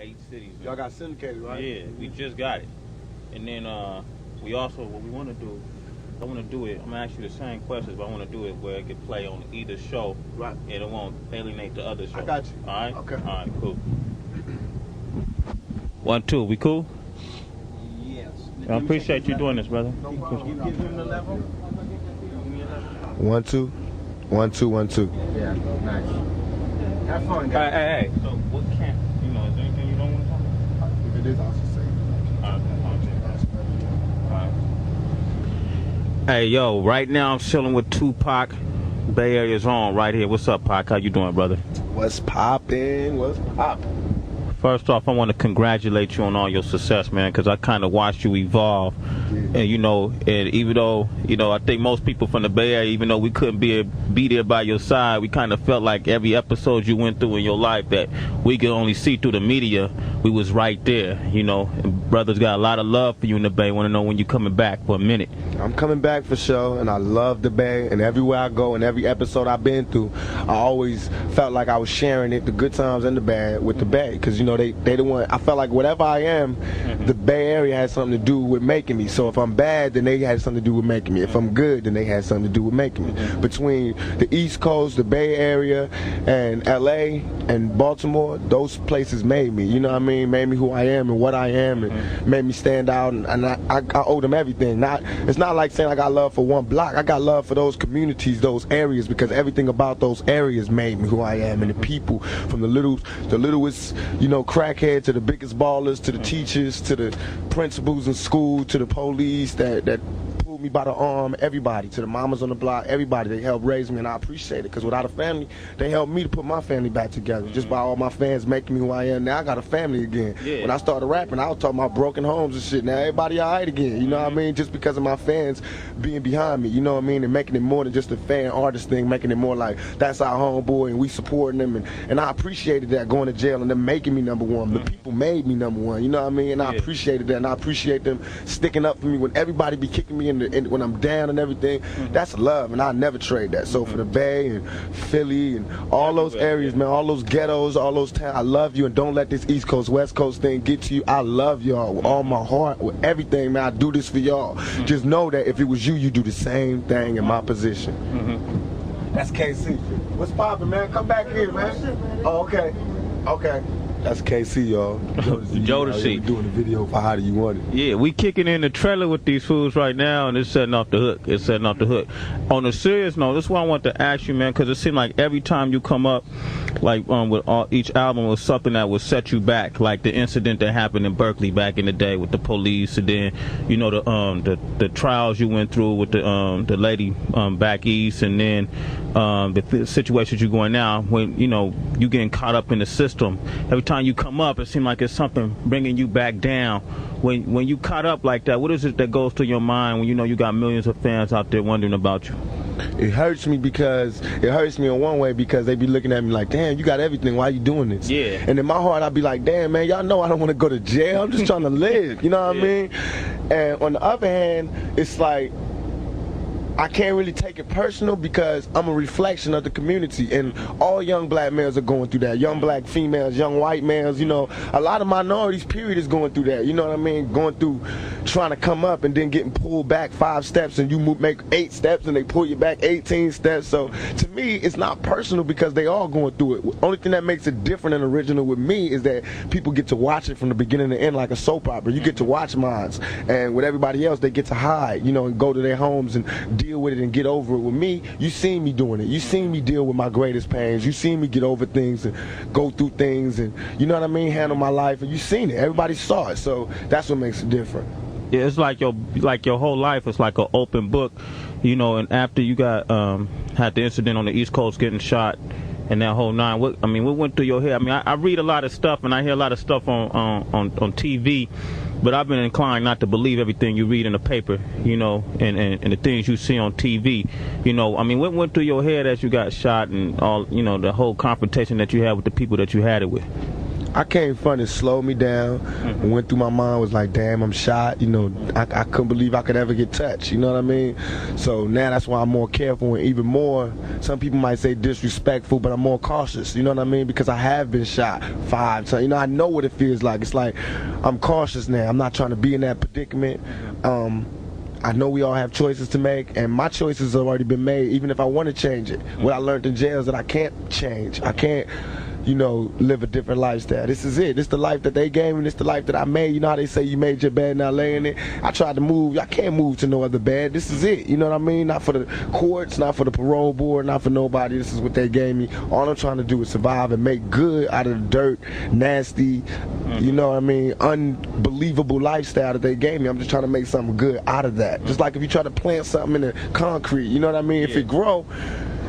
8 cities. Y'all got syndicated, right? Yeah, we just got it. And then we also, what we want to do, I want to do it, I'm going to ask you the same questions, but I want to do it where it can play on either show. Right. And it won't alienate the other show. I got you. All right? Okay. All right, cool. 1, 2, we cool? Yes. I appreciate you doing this, brother. No problem. You give him the level? 1, 2. 1, 2, 1, 2. Yeah, nice. Have fun, guys. Hey. So what can't, is there anything you don't want to talk about? If it is, I'll just say it. Hey, yo, right now I'm chilling with Tupac. Bay Area's on right here. What's up, Pac? How you doing, brother? What's poppin'? What's poppin'? First off, I want to congratulate you on all your success, man, because I kind of watched you evolve. Yeah. And, and even though, I think most people from the Bay Area, even though we couldn't be there by your side, we kind of felt like every episode you went through in your life that we could only see through the media, we was right there, And brothers got a lot of love for you in the Bay. Want to know when you coming back for a minute. I'm coming back for sure, and I love the Bay, and everywhere I go and every episode I've been through, I always felt like I was sharing it, the good times and the bad, with the Bay, because, they the one, I felt like whatever I am, the Bay Area has something to do with making me. So if I'm bad, then they had something to do with making me. If I'm good, then they had something to do with making me. Between the East Coast, the Bay Area, and LA and Baltimore, those places made me, you know what I mean? Made me who I am and what I am, and made me stand out, and I owe them everything. It's not like saying I got love for one block. I got love for those communities, those areas, because everything about those areas made me who I am, and the people, from the littlest, crackhead to the biggest ballers, to the teachers, to the principals in school, to the police that pulled me by the arm, everybody, to the mamas on the block, everybody, they helped raise me, and I appreciate it, because without a family, they helped me to put my family back together, just by all my fans making me who I am. Now I got a family again. Yeah. When I started rapping, I was talking about broken homes and shit. Now everybody all right again, you know what I mean? Just because of my fans being behind me, you know what I mean? And making it more than just a fan artist thing, making it more like, that's our homeboy, and we supporting them, and I appreciated that, going to jail and them making me number one. The people made me number one, you know what I mean? And I appreciated that, and I appreciate them sticking up for me when everybody be kicking me in when I'm down and everything. That's love, and I never trade that. So for the Bay and Philly and all those areas, man, all those ghettos, all those towns, I love you, and don't let this East Coast, West Coast thing get to you. I love y'all with all my heart, with everything, man. I do this for y'all. Just know that if it was you, you do the same thing in my position. That's KC. What's poppin', man? Come back here, man. Oh, okay. Okay. That's KC, y'all. Jodeci. Doing the video for How Do You Want It. Yeah, we kicking in the trailer with these fools right now, and it's setting off the hook. On a serious note, this is what I want to ask you, man, because it seemed like every time you come up, like with each album was something that would set you back, like the incident that happened in Berkeley back in the day with the police, and then the trials you went through with the lady back east, and then the situations you're going now when you getting caught up in the system. Every time you come up, it seems like it's something bringing you back down. When you caught up like that, what is it that goes through your mind when you got millions of fans out there wondering about you? It hurts me in one way because they be looking at me like, damn, you got everything, why you doing this? Yeah. And in my heart, I'd be like, damn, man, y'all know I don't want to go to jail. I'm just trying to live, you know what I mean? And on the other hand, it's like, I can't really take it personal because I'm a reflection of the community, and all young black males are going through that. Young black females, young white males, a lot of minorities, period, is going through that. You know what I mean? Going through trying to come up and then getting pulled back 5 steps, and you make 8 steps and they pull you back 18 steps. So to me, it's not personal because they all going through it. Only thing that makes it different and original with me is that people get to watch it from the beginning to end like a soap opera. You get to watch mine, and with everybody else, they get to hide, and go to their homes and deal with it and get over it. With me, you seen me doing it. You seen me deal with my greatest pains. You seen me get over things and go through things, and you know what I mean, handle my life, and you seen it. Everybody saw it, so that's what makes it different. Yeah, it's like your whole life is like an open book, and after you got had the incident on the East Coast getting shot and that whole nine, what went through your head? I read a lot of stuff and I hear a lot of stuff on TV, but I've been inclined not to believe everything you read in the paper, and the things you see on TV. What went through your head as you got shot and all, the whole confrontation that you had with the people that you had it with? I can't front, it slowed me down. Went through my mind, was like, damn, I'm shot. You know, I couldn't believe I could ever get touched. You know what I mean? So now that's why I'm more careful and even more, some people might say disrespectful, but I'm more cautious. You know what I mean? Because I have been shot 5 times. You know, I know what it feels like. It's like I'm cautious now. I'm not trying to be in that predicament. I know we all have choices to make, and my choices have already been made, even if I want to change it. What I learned in jail is that I can't change. I can't, you know, live a different lifestyle. This is it. This is the life that they gave me. This is the life that I made. You know how they say you made your bed, now lay in it? I tried to move. I can't move to no other bed. This is it. You know what I mean? Not for the courts, not for the parole board, not for nobody. This is what they gave me. All I'm trying to do is survive and make good out of the dirt, nasty, you know what I mean, unbelievable lifestyle that they gave me. I'm just trying to make something good out of that. Just like if you try to plant something in the concrete, you know what I mean? If it grow,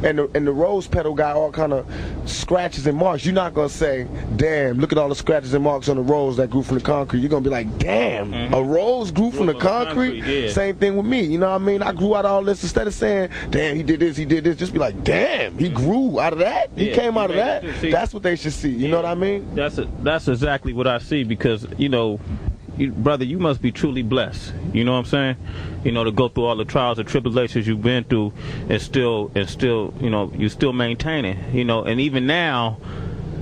and the rose petal got all kind of scratches and marks, you're not gonna say, damn, look at all the scratches and marks on the rose that grew from the concrete. You're gonna be like, damn, a rose grew from the concrete? Same thing with me, you know what I mean? I grew out of all this. Instead of saying, damn, he did this, just be like, damn, he grew out of that? He came out of that? That's what they should see, you know what I mean? That's exactly what I see, because, you know, brother, you must be truly blessed. You know what I'm saying? You know, to go through all the trials and tribulations you've been through, and still, you know, you still maintaining. You know, and even now,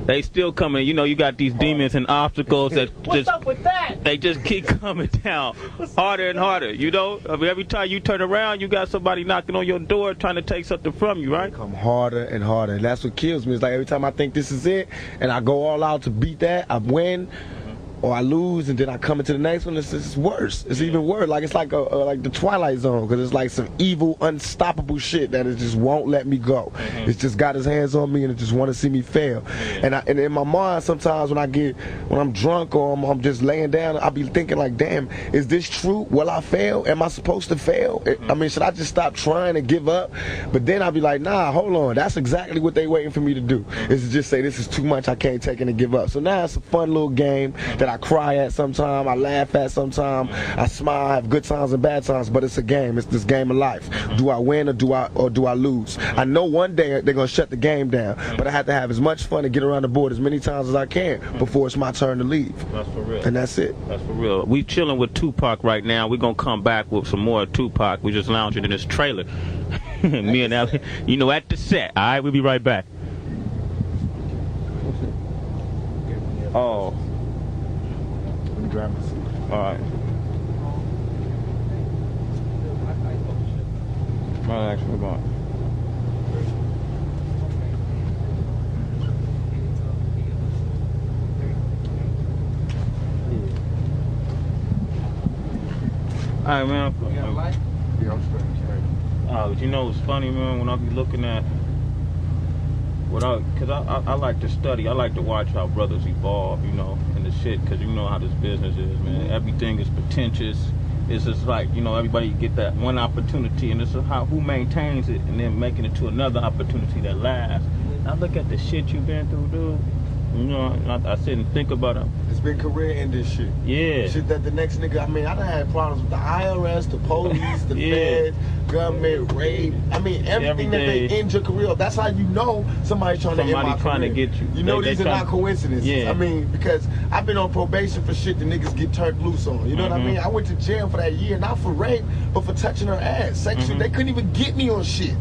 they still coming. You know, you got these demons and obstacles that What's up with that? They just keep coming down harder and harder. You know, I mean, every time you turn around, you got somebody knocking on your door trying to take something from you, right? They come harder and harder, and that's what kills me. It's like every time I think this is it, and I go all out to beat that, I win. Or I lose, and then I come into the next one. It's worse. It's even worse. Like it's like like the Twilight Zone, because it's like some evil, unstoppable shit that it just won't let me go. It's just got his hands on me, and it just want to see me fail. And in my mind, sometimes when I'm drunk or I'm just laying down, I'll be thinking like, damn, is this true? Will I fail? Am I supposed to fail? I mean, should I just stop trying and give up? But then I'll be like, nah, hold on. That's exactly what they waiting for me to do. Is to just say, this is too much. I can't take it and give up. So now it's a fun little game that I cry at sometimes, I laugh at sometimes, I smile, I have good times and bad times, but it's a game. It's this game of life. Do I win or do I lose? I know one day they're gonna shut the game down, but I have to have as much fun and get around the board as many times as I can before it's my turn to leave. That's for real. And that's it. That's for real. We chilling with Tupac right now. We're gonna come back with some more Tupac. We just lounging in this trailer. Me and Allie, you know, at the set. All right, we'll be right back. Oh. Alright. Right, actually, going. Alright, man. Yeah, I'm straight. Oh, you know what's funny, man? When I be looking at because I like to study, I like to watch how brothers evolve, you know, and the shit, because you know how this business is, man. Everything is pretentious. It's just like, you know, everybody get that one opportunity, and it's who maintains it and then making it to another opportunity that lasts. I look at the shit you've been through, dude. You know, I sit and think about it. It's been career-ending shit. Yeah. Shit that the next nigga, I mean, I done had problems with the IRS, the police, the feds, government, rape. I mean, everything that they end your career. That's how you know somebody's trying to end my career. To get you. You know these are not coincidences. Yeah. I mean, because I've been on probation for shit the niggas get turned loose on. You know what I mean? I went to jail for that year, not for rape, but for touching her ass. Sexual. They couldn't even get me on shit,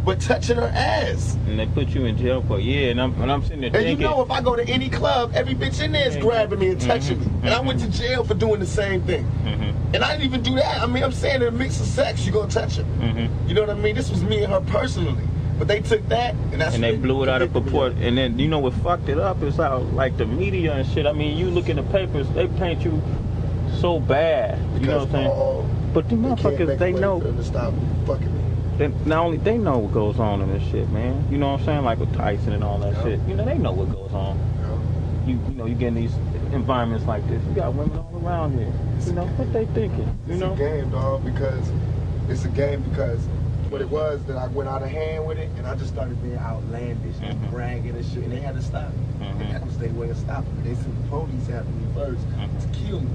but touching her ass. And they put you in jail for a year, and I'm sitting there thinking. And you know, if I go to any club, every bitch in there is grabbing me and touching me. And I went to jail for doing the same thing. And I didn't even do that. I mean, I'm saying in a mix of sex, you're going to touch her. You know what I mean? This was me and her personally. But they took that, and that's... And they blew it out of proportion. And then, you know what fucked it up is how, like, the media and shit, I mean, you look in the papers, they paint you so bad. You know what I'm saying? But the motherfuckers, they know... To stop fucking me. Not only they know what goes on in this shit, man. You know what I'm saying? Like with Tyson and all that shit. You know, they know what goes on. You know, you get in these environments like this. You got women all around here. You know, what they thinking? You know? It's a game, dog, because it's a game because what it was that I went out of hand with it, and I just started being outlandish and bragging and shit, and they had to stop me. And that was their way of stopping me. They sent the police after me first to kill me.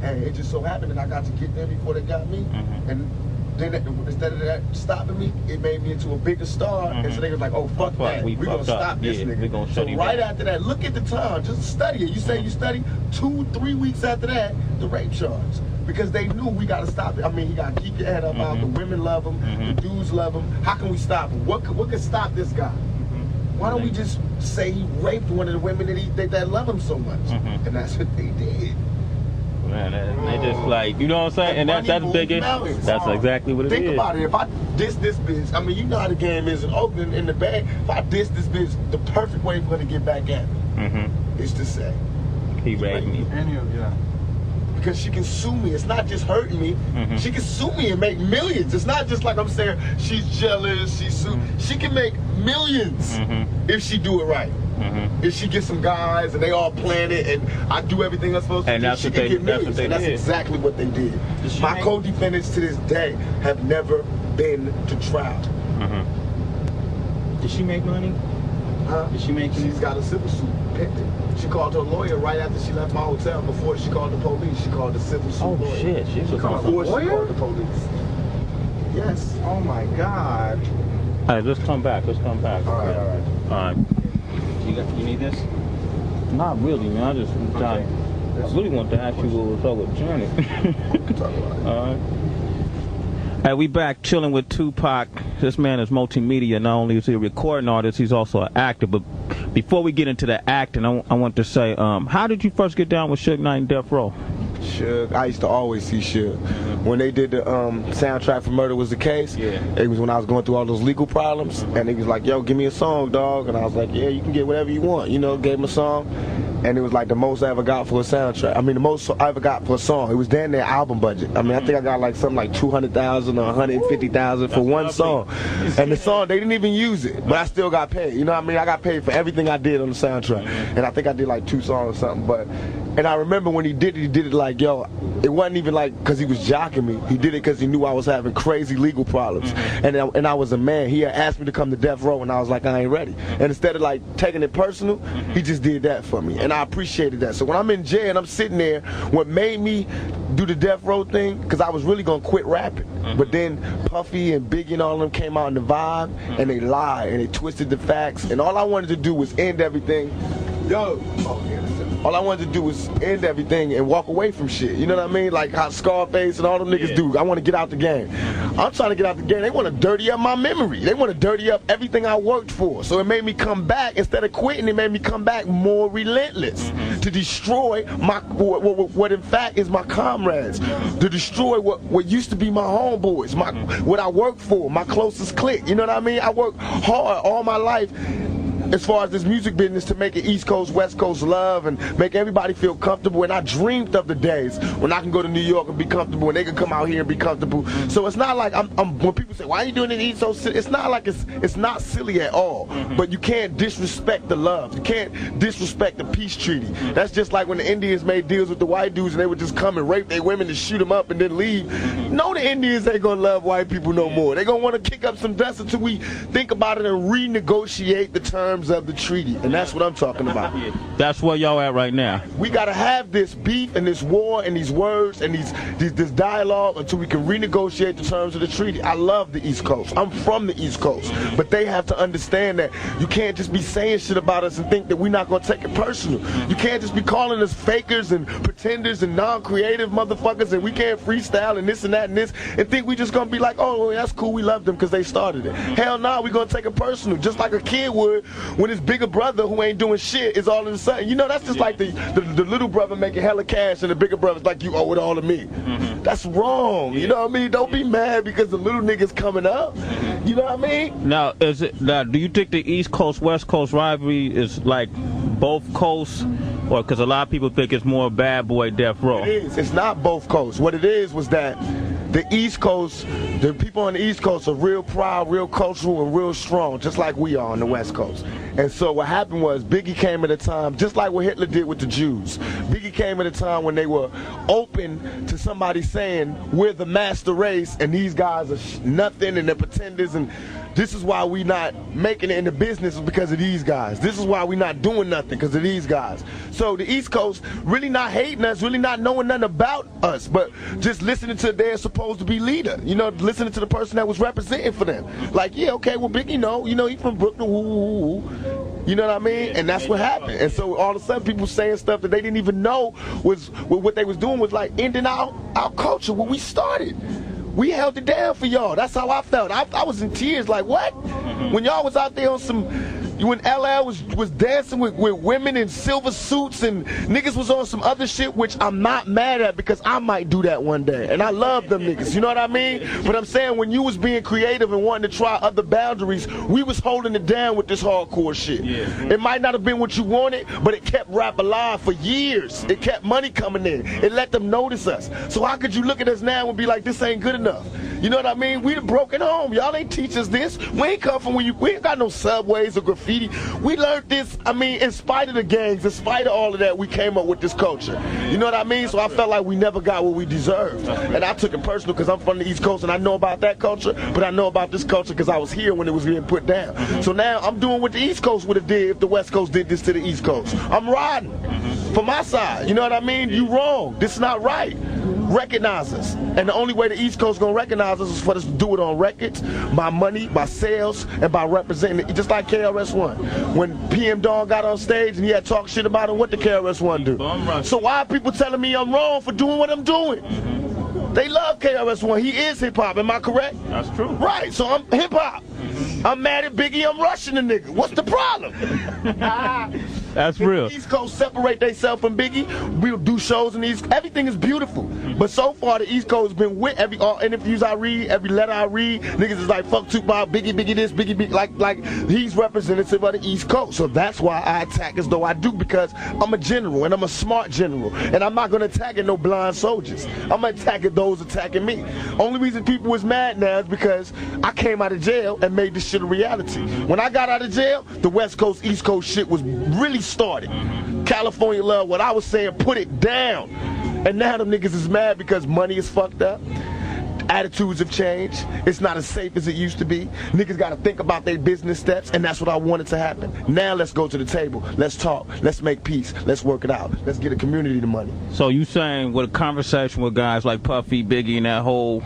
And it just so happened that I got to get them before they got me. And then instead of that stopping me, it made me into a bigger star. And so they was like, oh, fuck that. We're going to stop this nigga. We gonna so right after that, look at the time. Just study it. You say you study 2-3 weeks after that, the rape charge. Because they knew we got to stop it. I mean, you got to keep your head up out. The women love him. The dudes love him. How can we stop him? What could stop this guy? Why don't we just say he raped one of the women that love him so much? And that's what they did. Man, they just like, you know what I'm saying? And that's big. That's exactly what it is. Think about it. If I diss this bitch, I mean, you know how the game is in Oakland in the bag. If I diss this bitch, the perfect way for her to get back at me is to say, he raped me. Because she can sue me. It's not just hurting me. She can sue me and make millions. It's not just like I'm saying she's jealous, she's sued. She can make millions if she do it right. If she gets some guys and they all plan it and I do everything I'm supposed to do, she can get millions. And that's exactly what they did. My co-defendants to this day have never been to trial. Did she make money? Huh? Did she make money? She's got a civil suit pending. She called her lawyer right after she left my hotel. Before she called the police, she called the civil suit lawyer. Oh shit, she was before she called the police. Yes. Oh my God. All right, let's come back. Let's come back. All right. You need this? Not really, man. I really want to ask you what was up with Janet. All right. Hey, we back chilling with Tupac. This man is multimedia. Not only is he a recording artist, he's also an actor. But before we get into the acting, I want to say, how did you first get down with Suge Knight and Death Row? Suge, I used to always see Suge. When they did the soundtrack for Murder Was the Case, it was when I was going through all those legal problems, and he was like, yo, give me a song, dog. And I was like, yeah, you can get whatever you want. You know, gave him a song. And it was like the most I ever got for a soundtrack. I mean, the most I ever got for a song. It was damn near album budget. I mean, I think I got like something like 200,000 or 150,000 for one song. And the song, they didn't even use it, but I still got paid. You know what I mean? I got paid for everything I did on the soundtrack. And I think I did like 2 songs or something. And I remember when he did it like, yo, it wasn't even like because he was jocking me. He did it because he knew I was having crazy legal problems. And I was a man. He had asked me to come to Death Row, and I was like, I ain't ready. And instead of like taking it personal, he just did that for me. And I appreciated that. So when I'm in jail and I'm sitting there, what made me do the Death Row thing, because I was really going to quit rapping. But then Puffy and Biggie and all of them came out in the vibe, and they lied, and they twisted the facts. And all I wanted to do was end everything. All I wanted to do was end everything and walk away from shit. You know what I mean? Like how Scarface and all them niggas do. I want to get out the game. I'm trying to get out the game. They want to dirty up my memory. They want to dirty up everything I worked for. So it made me come back. Instead of quitting, it made me come back more relentless to destroy my what in fact is my comrades. To destroy what used to be my homeboys, what I worked for, my closest clique. You know what I mean? I worked hard all my life as far as this music business to make it East Coast, West Coast love and make everybody feel comfortable. And I dreamed of the days when I can go to New York and be comfortable and they can come out here and be comfortable. So it's not like when people say, why are you doing it East Coast? It's not like it's not silly at all. But you can't disrespect the love. You can't disrespect the peace treaty. That's just like when the Indians made deals with the white dudes and they would just come and rape their women and shoot them up and then leave. No, the Indians ain't gonna love white people no more. They're gonna want to kick up some dust until we think about it and renegotiate the terms of the treaty, and that's what I'm talking about. That's where y'all at right now. We gotta have this beef and this war and these words and this dialogue until we can renegotiate the terms of the treaty. I love the East Coast. I'm from the East Coast, but they have to understand that you can't just be saying shit about us and think that we're not gonna take it personal. You can't just be calling us fakers and pretenders and non-creative motherfuckers and we can't freestyle and this and that and this and think we just gonna be like, oh, that's cool, we love them because they started it. Hell no, we gonna take it personal, just like a kid would when his bigger brother who ain't doing shit is all of a sudden, you know, that's just like the little brother making hella cash and the bigger brother's like, you owe it all to me. That's wrong, you know what I mean? Don't be mad because the little nigga's coming up, you know what I mean? Now, do you think the East Coast, West Coast rivalry is like both coasts, or because a lot of people think it's more Bad Boy Death Row? It is. It's not both coasts. What it is was that the East Coast, the people on the East Coast are real proud, real cultural, and real strong, just like we are on the West Coast. And so what happened was Biggie came at a time, just like what Hitler did with the Jews. Biggie came at a time when they were open to somebody saying, we're the master race, and these guys are nothing, and they're pretenders, and This is why we not making it in the business is because of these guys. This is why we not doing nothing because of these guys. So the East Coast really not hating us, really not knowing nothing about us, but just listening to their supposed to be leader. You know, listening to the person that was representing for them. Like, yeah, okay, well, Biggie, he from Brooklyn, woo. You know what I mean? And that's what happened. And so all of a sudden people saying stuff that they didn't even know was what they was doing was like ending our culture when we started. We held it down for y'all. That's how I felt. I was in tears like, what? When y'all was out there on some, when LL was dancing with women in silver suits and niggas was on some other shit, which I'm not mad at because I might do that one day. And I love them niggas, you know what I mean? But I'm saying when you was being creative and wanting to try other boundaries, we was holding it down with this hardcore shit. It might not have been what you wanted, but it kept rap alive for years. It kept money coming in. It let them notice us. So how could you look at us now and be like, this ain't good enough? You know what I mean? We the broken home. Y'all ain't teach us this. We ain't come from we ain't got no subways or graffiti. We learned this, I mean, in spite of the gangs, in spite of all of that, we came up with this culture. You know what I mean? So I felt like we never got what we deserved. And I took it personal because I'm from the East Coast and I know about that culture, but I know about this culture because I was here when it was being put down. So now I'm doing what the East Coast would have did if the West Coast did this to the East Coast. I'm riding for my side. You know what I mean? You wrong. This is not right. Recognize us. And the only way the East Coast gonna recognize us is for us to do it on records, by money, by sales, and by representing it. Just like KRS-One. When PM Dawn got on stage and he had talked shit about him, what did KRS-One do? So why are people telling me I'm wrong for doing what I'm doing? They love KRS-One. He is hip-hop. Am I correct? That's true. Right. So I'm hip-hop. I'm mad at Biggie. I'm rushing the nigga. What's the problem? That's real. If the East Coast separate themselves from Biggie, we'll do shows in the East. Everything is beautiful. But so far, the East Coast has been with every all interviews I read, every letter I read. Niggas is like, fuck Tupac, Biggie this, Biggie. Like he's representative of the East Coast. So that's why I attack as though I do, because I'm a general and I'm a smart general. And I'm not going to attack at no blind soldiers. I'm going to attack at those attacking me. Only reason people was mad now is because I came out of jail and made this shit a reality. When I got out of jail, the West Coast, East Coast shit was really started. California love, what I was saying, put it down. And now them niggas is mad because money is fucked up. Attitudes have changed. It's not as safe as it used to be. Niggas got to think about their business steps, and that's what I wanted to happen. Now let's go to the table. Let's talk. Let's make peace. Let's work it out. Let's get a community the money. So you saying with a conversation with guys like Puffy, Biggie, and that whole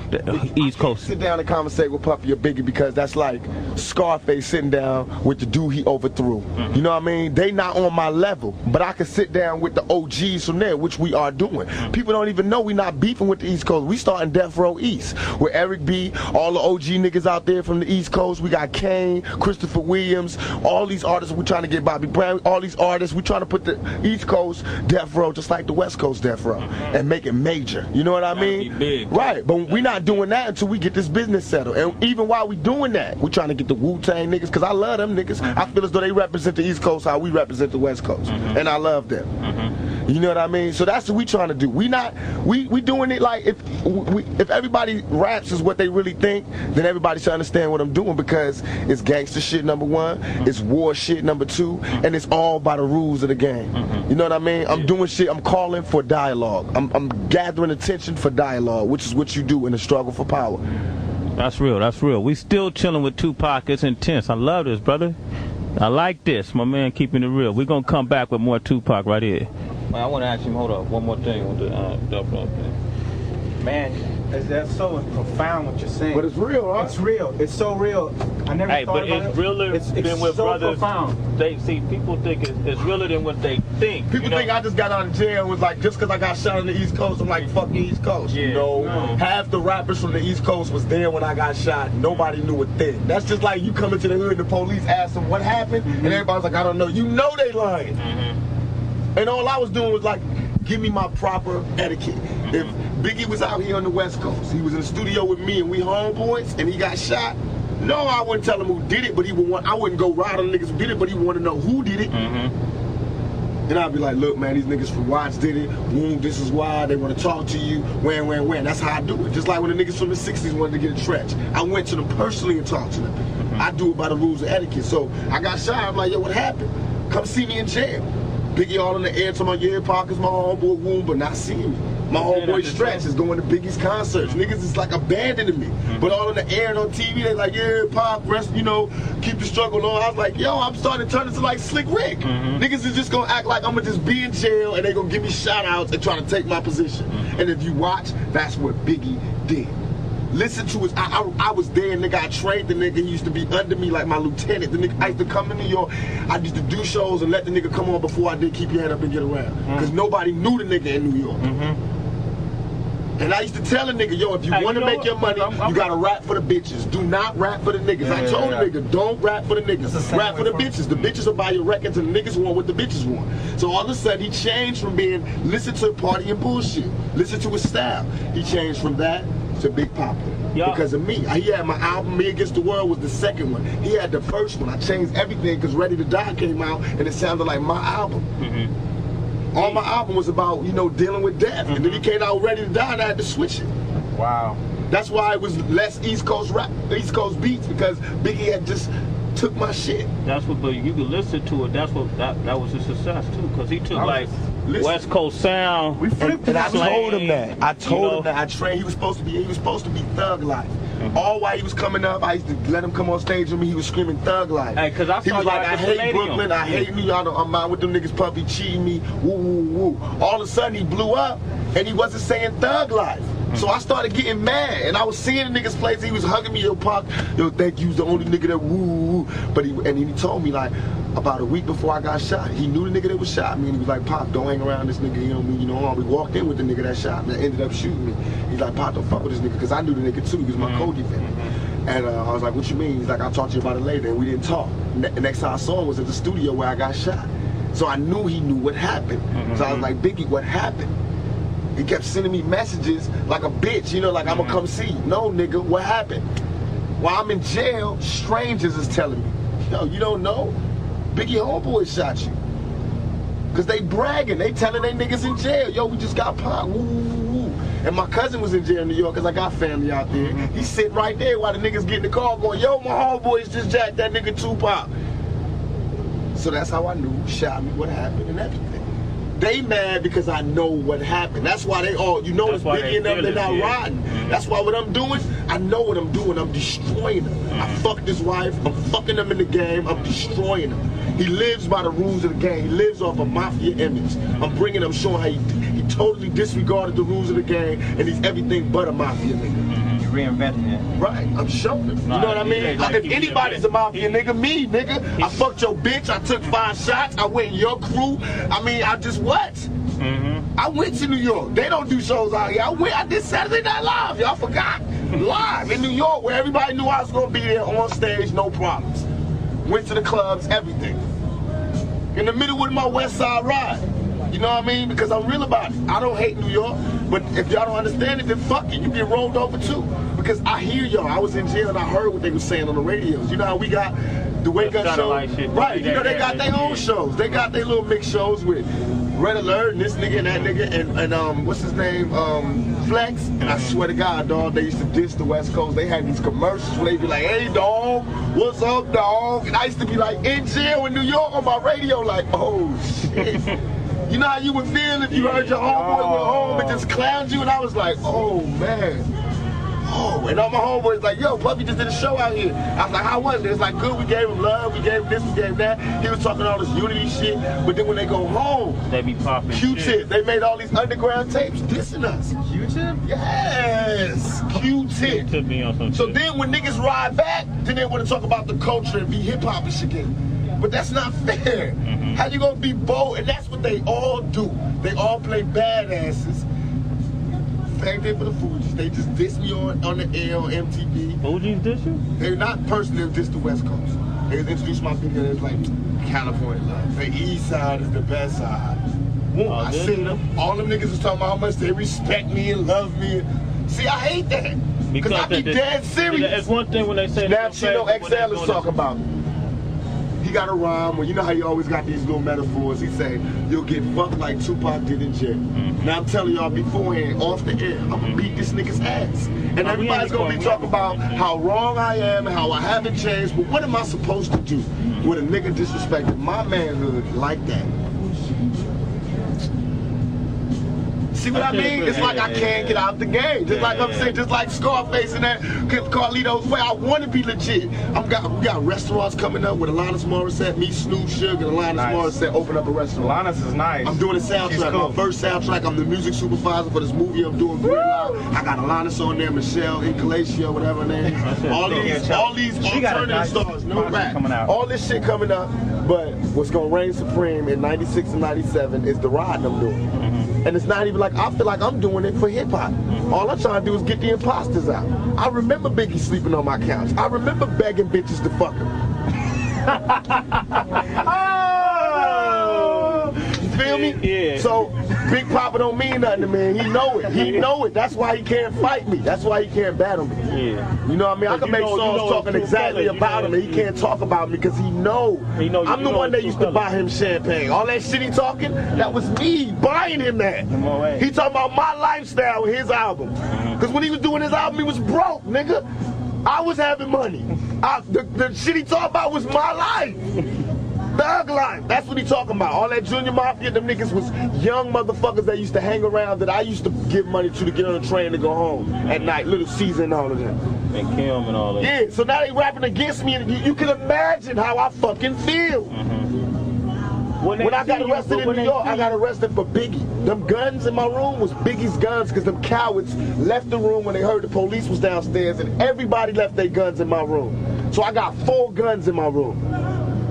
East Coast? Sit down and conversate with Puffy or Biggie because that's like Scarface sitting down with the dude he overthrew. You know what I mean? They not on my level, but I can sit down with the OGs from there, which we are doing. People don't even know we not beefing with the East Coast. We starting Death Row East. With Eric B, all the OG niggas out there from the East Coast. We got Kane, Christopher Williams, all these artists. We trying to get Bobby Brown, all these artists. We trying to put the East Coast Death Row just like the West Coast Death Row and make it major. You know what I mean? Big. Right, but we not doing that until we get this business settled. And even while we doing that, we trying to get the Wu-Tang niggas, because I love them niggas. I feel as though they represent the East Coast how we represent the West Coast. And I love them. You know what I mean? So that's what we trying to do. We doing it like if everybody raps is what they really think, then everybody should understand what I'm doing, because it's gangster shit number one, it's war shit number two, and it's all by the rules of the game. You know what I mean? I'm doing shit, I'm calling for dialogue. I'm gathering attention for dialogue, which is what you do in the struggle for power. That's real, that's real. We still chilling with Tupac. It's intense. I love this, brother. I like this, my man, keeping it real. We're going to come back with more Tupac right here. I want to ask him, hold up, one more thing with the Man, that's so profound what you're saying. But it's real, right? It's real. It's so real. I never thought about it. But it's realer than what so brothers. Profound. They see. People think it's realer than what they think. People think I just got out of jail and was like, just because I got shot on the East Coast, I'm like, fuck the East Coast. Yeah. No, half the rappers from the East Coast was there when I got shot. Nobody knew a thing. That's just like you come into the hood and the police ask them what happened, and everybody's like, I don't know. You know they lying. And all I was doing was like, give me my proper etiquette. If Biggie was out here on the West Coast, he was in the studio with me and we homeboys, and he got shot, no, I wouldn't tell him who did it, but he would want, I wouldn't go ride on the niggas who did it, but he would want to know who did it. And I'd be like, look, man, these niggas from Watts did it. Boom, this is why. They want to talk to you. When. That's how I do it. Just like when the niggas from the 60s wanted to get a trench. I went to them personally and talked to them. I do it by the rules of etiquette. So I got shot. I'm like, yo, what happened? Come see me in jail. Biggie all in the air talking about, yeah, Pac is my homeboy, wound, but not seeing me. My homeboy Stretch is going to Biggie's concerts. Niggas is like abandoning me. But all in the air and on TV, they like, yeah, Pac, rest, you know, keep the struggle on. I was like, yo, I'm starting to turn into like Slick Rick. Niggas is just going to act like I'm going to just be in jail and they going to give me shout outs and try to take my position. And if you watch, that's what Biggie did. Listen to his, I was there, nigga. I trained the nigga. He used to be under me like my lieutenant. The nigga, I used to come to New York. I used to do shows and let the nigga come on before I did Keep Your Head Up and Get Around. Because nobody knew the nigga in New York. And I used to tell a nigga, yo, if you want to make your money, you got to rap for the bitches. Do not rap for the niggas. I told the nigga, don't rap for the niggas. Rap for the bitches. The bitches will buy your records and the niggas want what the bitches want. So all of a sudden, he changed from being, listen to party and bullshit. Listen to his style. He changed from that to Big Papa. Because of me. He had my album, Me Against the World was the second one. He had the first one. I changed everything because Ready to Die came out and it sounded like my album. All my album was about, you know, dealing with death. And then he came out Ready to Die and I had to switch it. Wow. That's why it was less East Coast rap, East Coast beats, because Biggie had just took my shit. That's what, but you could listen to it. That's what that was a success too, because he took like West Coast sound. We flipped it. I told him that. I told him that. I trained. He was supposed to be Thug Life. All while he was coming up, I used to let him come on stage with me. He was screaming Thug Life. Hey, cause he was like, I hate Brooklyn. I hate New York. I'm out with them niggas puppy cheating me. Woo woo woo. All of a sudden he blew up, and he wasn't saying Thug Life. So I started getting mad, and I was seeing the niggas place. He was hugging me, yo, Pac, yo, thank you, was the only nigga that woo. But he told me like about a week before I got shot. He knew the nigga that was shot me, and he was like, Pac, don't hang around this nigga. You know me, you know. We walked in with the nigga that shot me, that ended up shooting me. He's like, Pac, don't fuck with this nigga, because I knew the nigga too. He was my co-defendant. And I was like, what you mean? He's like, I'll talk to you about it later. And we didn't talk. The next time I saw him was at the studio where I got shot. So I knew he knew what happened. So I was like, Biggie, what happened? He kept sending me messages like a bitch, you know, like I'm gonna come see you. No, nigga, what happened? While I'm in jail, strangers is telling me, yo, you don't know? Biggie homeboy shot you. Cause they bragging, they telling they niggas in jail, yo, we just got Pac, woo, woo, woo. And my cousin was in jail in New York, cause I got family out there. He's sitting right there while the niggas get in the car going, yo, my homeboys just jacked that nigga Tupac. So that's how I knew who shot me, what happened, and everything. They mad because I know what happened. That's why they all, you know, it's Biggie and them, they're not riding. That's why what I'm doing, I know what I'm doing. I'm destroying him. I fucked his wife. I'm fucking him in the game. I'm destroying him. He lives by the rules of the game. He lives off a mafia image. I'm bringing him, showing how he totally disregarded the rules of the game, and he's everything but a mafia nigga. Reinventing it. Right, I'm showing him. You know what I mean? If anybody's a mafia nigga, me, nigga. I fucked your bitch, I took 5 shots, I went in your crew. I mean, I just what? I went to New York. They don't do shows out here. I did Saturday Night Live, y'all forgot. Live in New York, where everybody knew I was gonna be there on stage, no problems. Went to the clubs, everything. In the middle with my West Side ride. You know what I mean? Because I'm real about it. I don't hate New York, but if y'all don't understand it, then fuck it. You get rolled over too. Because I hear y'all. I was in jail and I heard what they were saying on the radios. You know how we got the Wake Up show? Right. You know, they got their own shows. They got their little mix shows with Red Alert and this nigga and that nigga and what's his name? Flex. And I swear to God, dog, they used to diss the West Coast. They had these commercials where they be like, hey, dog, what's up, dog? And I used to be like in jail in New York on my radio like, oh, shit. You know how you would feel if you heard your homeboy went home and just clowned you? And I was like, oh, man. Oh, and all my homeboys like, yo, Puppy just did a show out here. I was like, how was it? It's like, good, we gave him love, we gave him this, we gave him that. He was talking all this unity shit, but then when they go home, they be popping Q-Tip, they made all these underground tapes dissing us. Q-Tip? Yes, Q-Tip. So then when niggas ride back, then they want to talk about the culture and be hip-hop-ish again. But that's not fair. How you gonna be bold? And that's what they all do. They all play badasses. Same thing for the Fugees. They just diss me on the air on MTV. Fugees diss you? They're not personally, they diss the West Coast. They introduced my video, it's like California love. The East Side is the best side. I seen them. All them niggas was talking about how much they respect me and love me. See, I hate that. Because I be dead serious. It's one thing when they say Now Chino XL is talking about. He got a rhyme where you know how you always got these little metaphors. He say, you'll get fucked like Tupac did in jail. Now I'm telling y'all beforehand, off the air, I'm gonna beat this nigga's ass. And everybody's gonna be talking about how wrong I am and how I haven't changed, but what am I supposed to do with a nigga disrespecting my manhood like that? See what I mean? It's like I can't get out the game. Just like I'm saying, just like Scarface and that Carlito's way. I want to be legit. We got restaurants coming up with Alanis Morissette, me, Snoop, Sugar, and Alanis Morissette open up a restaurant. Alanis is nice. I'm doing a soundtrack, my first soundtrack. I'm the music supervisor for this movie I'm doing. I got Alanis on there, Michelle, Incalacia, whatever her name is. All these alternative stars, no rap. All this shit coming up. But what's gonna reign supreme in '96 and '97 is the ride I'm doing. And it's not even like, I feel like I'm doing it for hip hop. All I'm trying to do is get the imposters out. I remember Biggie sleeping on my couch. I remember begging bitches to fuck him. You feel me? Yeah. So Big Papa don't mean nothing to me. He know it. He know it. That's why he can't fight me. That's why he can't battle me. Yeah. You know what I mean? I can make songs talking exactly about him, and he can't talk about me because he know. I'm the one that used to buy him champagne. All that shit he talking, that was me buying him that. He talking about my lifestyle with his album. Because when he was doing his album, he was broke, nigga. I was having money. The shit he talking about was my life. Thug life. That's what he talking about. All that Junior Mafia, them niggas was young motherfuckers that used to hang around that I used to give money to get on the train to go home at night. Little Caesar and all of them. And Kim and all that. Yeah, so now they rapping against me, and you can imagine how I fucking feel. When I got arrested in New York, I got arrested for Biggie. Them guns in my room was Biggie's guns because them cowards left the room when they heard the police was downstairs, and everybody left their guns in my room. So I got 4 guns in my room.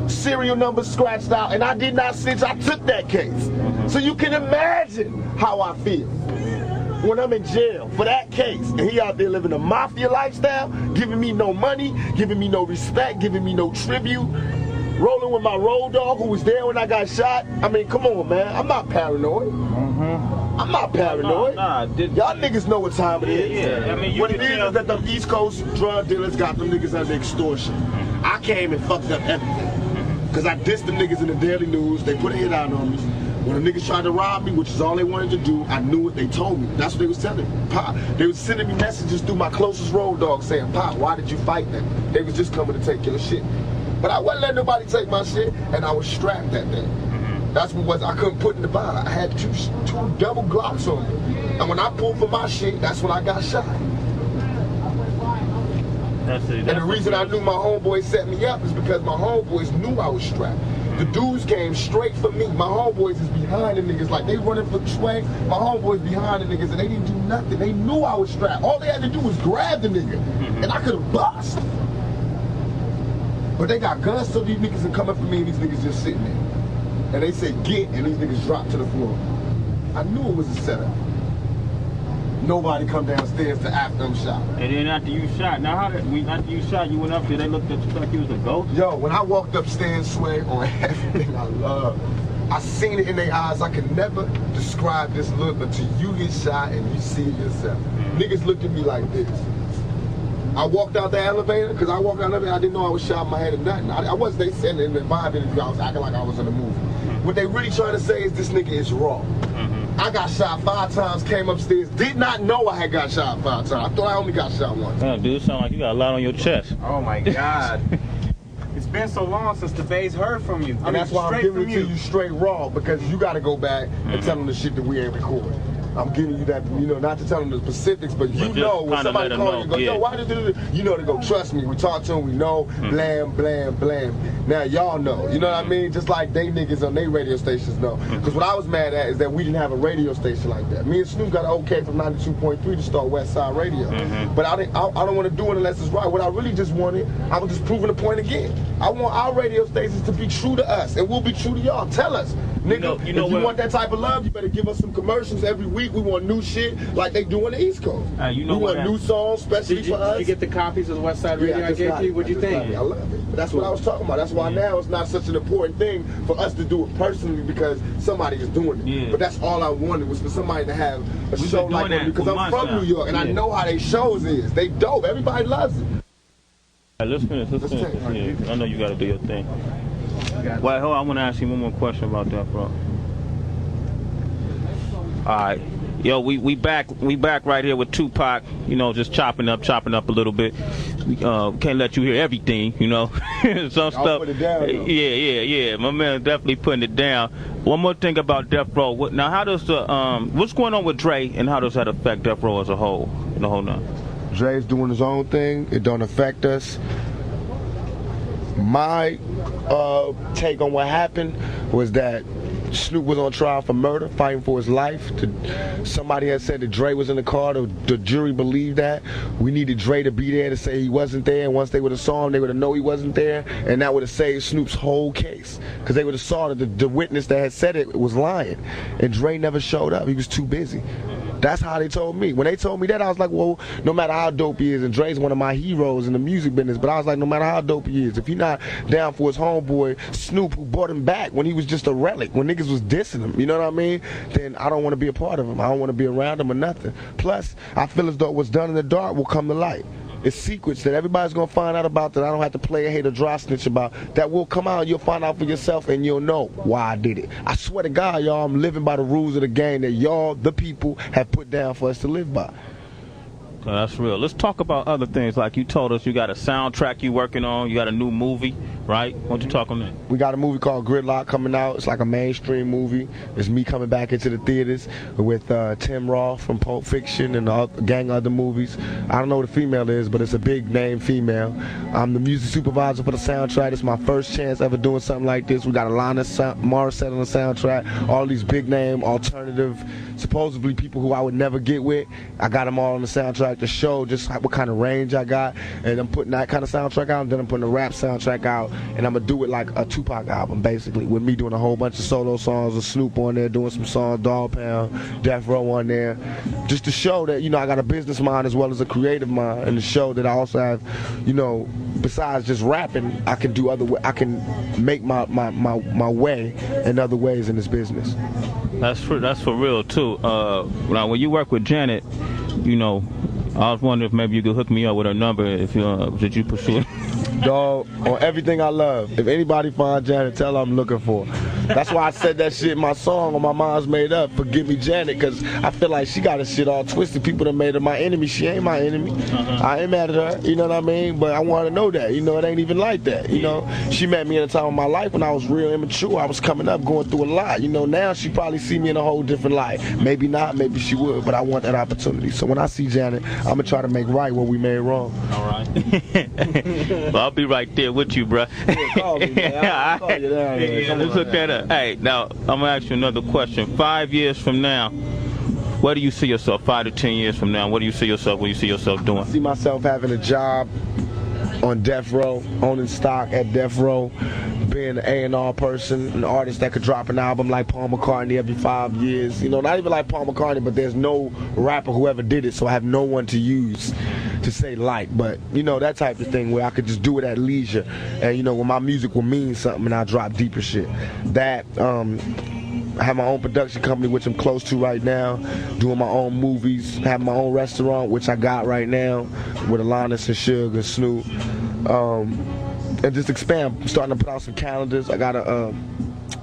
Serial numbers scratched out, and I did not snitch. I took that case. So you can imagine how I feel when I'm in jail for that case, and he out there living a mafia lifestyle, giving me no money, giving me no respect, giving me no tribute, rolling with my road dog who was there when I got shot. I mean, come on, man. I'm not paranoid. I'm not paranoid. Y'all niggas know what time it is. I mean, what it is that them East Coast drug dealers got them niggas under extortion. I came and fucked up everything. Because I dissed them niggas in the Daily News. They put a hit out on me. When the niggas tried to rob me, which is all they wanted to do, I knew what they told me. That's what they was telling me. Pop, they was sending me messages through my closest road dog saying, Pop, why did you fight them? They was just coming to take your shit. But I wasn't letting nobody take my shit, and I was strapped that day. That's what I couldn't put in the bottle. I had two double Glocks on me. And when I pulled for my shit, that's when I got shot. And the reason I knew my homeboys set me up is because my homeboys knew I was strapped. The dudes came straight for me. My homeboys is behind the niggas. Like, they running for sway. My homeboys behind the niggas, and they didn't do nothing. They knew I was strapped. All they had to do was grab the nigga, and I could have bust. But they got guns, so these niggas are coming for me, and these niggas just sitting there. And they said, get, and these niggas dropped to the floor. I knew it was a setup. Nobody come downstairs to after them shot. And then after you shot, now after you shot, you went up there, they looked at you like you was a ghost? Yo, when I walked upstairs, Sway, on everything I love, I seen it in their eyes. I can never describe this look until you get shot and you see it yourself. Niggas looked at me like this. I walked out the elevator, because I walked out the elevator, I didn't know I was shot in my head or nothing. I wasn't, they said in the vibe interview, I was acting like I was in a movie. What they really trying to say is this nigga is raw. I got shot 5 times, came upstairs, did not know I had got shot 5 times. I thought I only got shot once. Damn, dude, sound like you got a lot on your chest. Oh my God. It's been so long since the Bays heard from you. And that's why I'm giving it to you straight raw, because you got to go back and tell them the shit that we ain't recording. I'm giving you that, you know, not to tell them the specifics, but you know when somebody calls you and go, yo, why did you do this? You know to go, trust me, we talk to them, we know, blam, blam, blam. Now y'all know, you know what I mean? Just like they niggas on their radio stations know. Because what I was mad at is that we didn't have a radio station like that. Me and Snoop got an okay from 92.3 to start West Side Radio. But I don't want to do it unless it's right. What I really just wanted, I was just proving the point again. I want our radio stations to be true to us, and we'll be true to y'all. Tell us. Nigga, if you want that type of love, you better give us some commercials every week. We want new shit like they do on the East Coast. You know we want new songs, especially for us. Did you get the copies of the West Side Radio I gave you? What'd you think? I love it. But that's what I was talking about. That's why now it's not such an important thing for us to do it personally because somebody is doing it. But that's all I wanted was for somebody to have a show like that because I'm from New York and I know how they shows is. They dope. Everybody loves it. Let's finish. I know you got to do your thing. Well, hold on, I want to ask you one more question about that, bro. Alright. Yo, we back right here with Tupac, you know, just chopping up a little bit. We can't let you hear everything, you know. Some stuff. Put it down, though. Yeah. My man definitely putting it down. One more thing about Death Row. Now, how does the what's going on with Dre, and how does that affect Death Row as a whole? The whole nine. Dre's doing his own thing. It don't affect us. My take on what happened was that Snoop was on trial for murder, fighting for his life. Somebody had said that Dre was in the car. The jury believed that. We needed Dre to be there to say he wasn't there. And once they would have saw him, they would have known he wasn't there. And that would have saved Snoop's whole case. Because they would have saw that the witness that had said it was lying. And Dre never showed up. He was too busy. That's how they told me. When they told me that, I was like, well, no matter how dope he is, and Dre's one of my heroes in the music business, but I was like, no matter how dope he is, if he's not down for his homeboy, Snoop, who brought him back when he was just a relic, when niggas was dissing him, you know what I mean? Then I don't want to be a part of him. I don't want to be around him or nothing. Plus, I feel as though what's done in the dark will come to light. It's secrets that everybody's going to find out about that I don't have to play a hate or dry snitch about. That will come out and you'll find out for yourself and you'll know why I did it. I swear to God, y'all, I'm living by the rules of the game that y'all, the people, have put down for us to live by. Okay, that's real. Let's talk about other things. Like you told us you got a soundtrack you working on. You got a new movie, right? Why don't you talk on that? We got a movie called Gridlock coming out. It's like a mainstream movie. It's me coming back into the theaters with Tim Roth from Pulp Fiction and a gang of other movies. I don't know what the female is, but it's a big name female. I'm the music supervisor for the soundtrack. It's my first chance ever doing something like this. We got Alanis Morissette on the soundtrack. All these big name, alternative, supposedly people who I would never get with. I got them all on the soundtrack to show just what kind of range I got, and I'm putting that kind of soundtrack out, and then I'm putting a rap soundtrack out, and I'm gonna do it like a Tupac album, basically, with me doing a whole bunch of solo songs, with Snoop on there doing some songs, Dog Pound, Death Row on there, just to show that, you know, I got a business mind as well as a creative mind, and to show that I also have, you know, besides just rapping, I can do I can make my way in other ways in this business. That's for real too. Now when you work with Janet, you know, I was wondering if maybe you could hook me up with her number if did you pursue it? Dog, on everything I love. If anybody finds Janet, tell her I'm looking for her. That's why I said that shit in my song on My Mind's Made Up, Forgive Me Janet, because I feel like she got her shit all twisted. People that made her my enemy. She ain't my enemy. I ain't mad at her, you know what I mean? But I want her to know that, you know, it ain't even like that, you know? She met me at a time of my life when I was real immature. I was coming up, going through a lot, you know? Now she probably see me in a whole different light. Maybe not, maybe she would, but I want that opportunity. So when I see Janet, I'm gonna try to make right what we made wrong. All right. Well, I'll be right there with you, bro. Yeah, call me, man. I'll call you down there. Yeah, let's hook that up. Hey, now, I'm going to ask you another question. 5 years from now, where do you see yourself? 5 to 10 years from now, what do you see yourself? What do you see yourself doing? I see myself having a job on Death Row, owning stock at Death Row, being an A&R person, an artist that could drop an album like Paul McCartney every 5 years. You know, not even like Paul McCartney, but there's no rapper who ever did it, so I have no one to use to say like, but you know, that type of thing where I could just do it at leisure, and you know, when my music will mean something and I drop deeper shit. That I have my own production company, which I'm close to right now, doing my own movies, have my own restaurant, which I got right now with Alanis and Suge and Snoop, and just expand. I'm starting to put out some calendars. I got a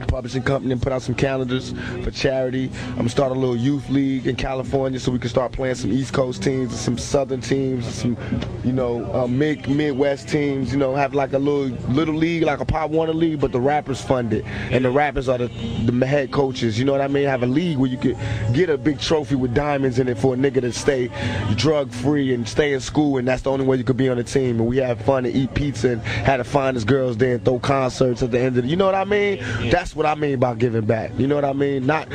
publishing company and put out some calendars for charity. I'm gonna start a little youth league in California so we can start playing some East Coast teams and some Southern teams and some, you know, Midwest teams. You know, have like a little league, like a Pop Warner league, but the rappers fund it, and the rappers are the head coaches. You know what I mean? Have a league where you could get a big trophy with diamonds in it for a nigga to stay drug free and stay in school, and that's the only way you could be on the team. And we have fun and eat pizza and have the finest girls there and throw concerts at the end of the. You know what I mean? That's what I mean by giving back. You know what I mean? Not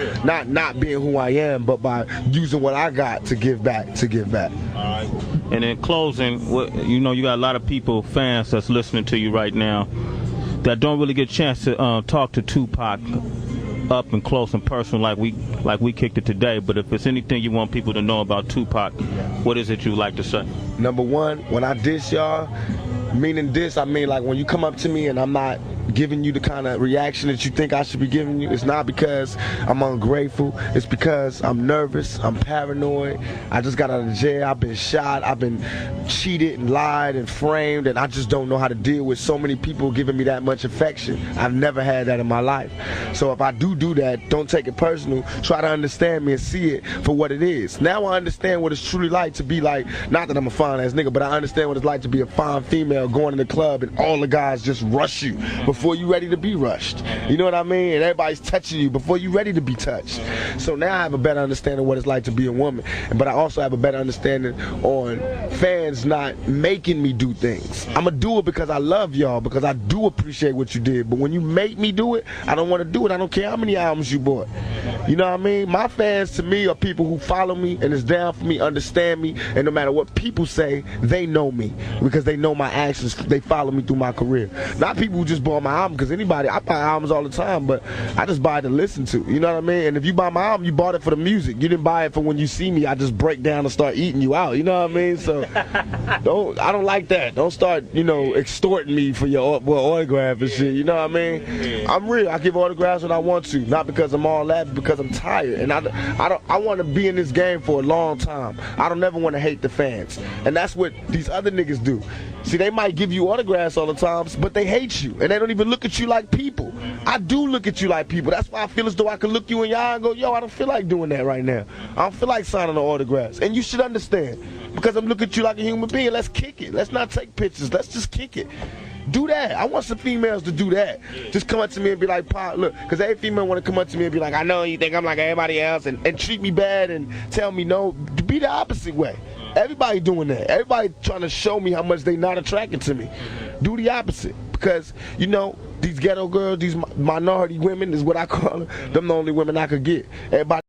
being who I am, but by using what I got to give back. All right. And in closing, you know, you got a lot of people, fans that's listening to you right now that don't really get a chance to talk to Tupac up and close and personal like we kicked it today. But if it's anything you want people to know about Tupac, what is it you like to say? Number one, when I diss y'all, meaning diss, I mean like when you come up to me and I'm not giving you the kind of reaction that you think I should be giving you, it's not because I'm ungrateful, it's because I'm nervous, I'm paranoid, I just got out of jail, I've been shot, I've been cheated and lied and framed, and I just don't know how to deal with so many people giving me that much affection. I've never had that in my life. So if I do that, don't take it personal, try to understand me and see it for what it is. Now I understand what it's truly like to be like, not that I'm a fine ass nigga, but I understand what it's like to be a fine female female going in the club and all the guys just rush you before you ready to be rushed. You know what I mean? And everybody's touching you before you ready to be touched. So now I have a better understanding of what it's like to be a woman. But I also have a better understanding on fans not making me do things. I'm going to do it because I love y'all, because I do appreciate what you did. But when you make me do it, I don't want to do it. I don't care how many albums you bought. You know what I mean? My fans to me are people who follow me and is down for me, understand me, and no matter what people say, they know me because they know my actions. They follow me through my career. Not people who just bought my album, because anybody, I buy albums all the time, but I just buy it to listen to. You know what I mean? And if you buy my album, you bought it for the music. You didn't buy it for when you see me, I just break down and start eating you out. You know what I mean? So I don't like that. Don't start, extorting me for your autograph and shit. You know what I mean? I'm real. I give autographs when I want to, not because I'm all that, but because I'm tired. And I want to be in this game for a long time. I don't ever want to hate the fans. And that's what these other niggas do. See, they might give you autographs all the time, but they hate you. And they don't even look at you like people. I do look at you like people. That's why I feel as though I could look you in your eye and go, yo, I don't feel like doing that right now. I don't feel like signing the autographs. And you should understand. Because I'm looking at you like a human being. Let's kick it. Let's not take pictures. Let's just kick it. Do that. I want some females to do that. Just come up to me and be like, "Pa, look," because every female want to come up to me and be like, "I know you think I'm like everybody else," and treat me bad and tell me no. Be the opposite way. Everybody doing that. Everybody trying to show me how much they not attracted to me. Do the opposite. Because, these ghetto girls, these minority women is what I call them. Them the only women I could get. Everybody